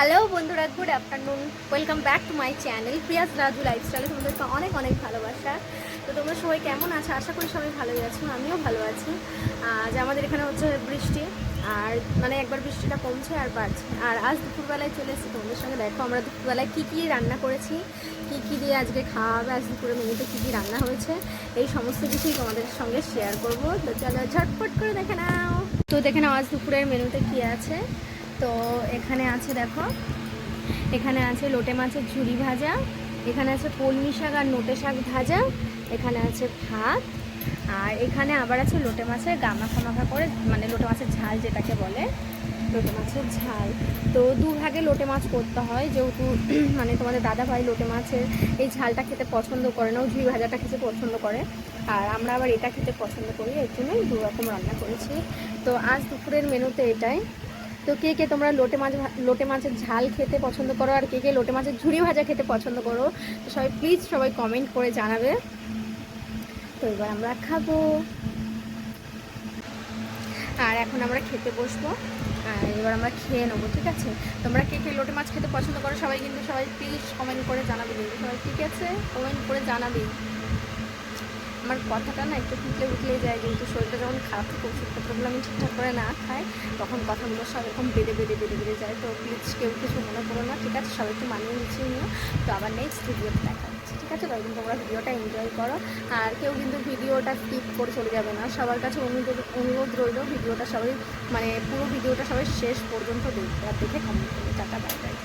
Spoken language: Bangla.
হ্যালো বন্ধুরা, good afternoon. Welcome back to my channel Priyas Raju লাইফস্টাইলে তোমাদেরকে অনেক অনেক ভালোবাসা। তো তোমরা সবাই কেমন আছো? আশা করি সবাই ভালোই আছো, আমিও ভালো আছি। আজ আমাদের এখানে হচ্ছে বৃষ্টি, আর মানে একবার বৃষ্টিটা কমছে আর বাড়ছে। আর আজ দুপুরবেলায় চলে এসেছি তোমাদের সঙ্গে। দেখো আমরা দুপুরবেলায় কী কী রান্না করেছি, কী কী দিয়ে আজকে খাওয়া হবে, আজ দুপুরের মেনুতে কী কী রান্না হয়েছে, এই সমস্ত কিছুই তোমাদের সঙ্গে শেয়ার করবো। তো চলো ঝটপট করে দেখে নাও। তো দেখে নাও আজ দুপুরের মেনুতে কী আছে। তো এখানে আছে, দেখো এখানে আছে লোটে মাছের ঝুরি ভাজা, এখানে আছে কলমি শাক আর নোটে শাক ভাজা, এখানে আছে ভাত, আর এখানে আবার আছে লোটে মাছের গামাখা মাখা করে, মানে লোটে মাছের ঝাল যেটাকে বলে, লোটে মাছের ঝাল। তো দুভাগে লোটে মাছ করতে হয়, যেহেতু মানে তোমাদের দাদা ভাই লোটে মাছের এই ঝালটা খেতে পছন্দ করে না, ও ঝুরি ভাজাটা খেতে পছন্দ করে, আর আমরা আবার এটা খেতে পছন্দ করি, এর জন্যই দু রকম রান্না করেছি। তো আজ দুপুরের মেনুতে এটাই। তো কে কে তোমরা লোটে মাছের ঝাল খেতে পছন্দ করো, আর কে কে লোটে মাছের ঝুরি ভাজা খেতে পছন্দ করো, তো সবাই প্লিজ সবাই কমেন্ট করে জানাবে। তো এবার আমরা খাবো, আর এখন আমরা খেতে বসবো, আর এবার আমরা খেয়ে নেবো, ঠিক আছে? তোমরা কে কে লোটে মাছ খেতে পছন্দ করো সবাই কিন্তু সবাই প্লিজ কমেন্ট করে জানাবে, কিন্তু সবাই ঠিক আছে কমেন্ট করে জানাবে। আমার কথাটা না একটু উঠলে যায়, যেহেতু শরীরটা যখন খারাপ থাকে, ওষুধপত্রগুলো আমি ঠিকঠাক করে না খাই, তখন কথাগুলো সব এরকম বেড়ে যায়। তো প্লিজ কেউ কিছু মনে করো না, ঠিক আছে? সবাই একটু মানিয়ে নিচ্ছি নিও। তো আবার নেক্সট ভিডিওতে দেখা হচ্ছে, ঠিক আছে? তখন তোমরা ভিডিওটা এনজয় করো, আর কেউ কিন্তু ভিডিওটা স্কিপ করে চলে যাবে না। সবার কাছে অনুরোধ রইল, ভিডিওটা সবাই মানে পুরো ভিডিওটা সবাই শেষ পর্যন্ত দেখে কমেন্ট করবে। Tata, bye bye.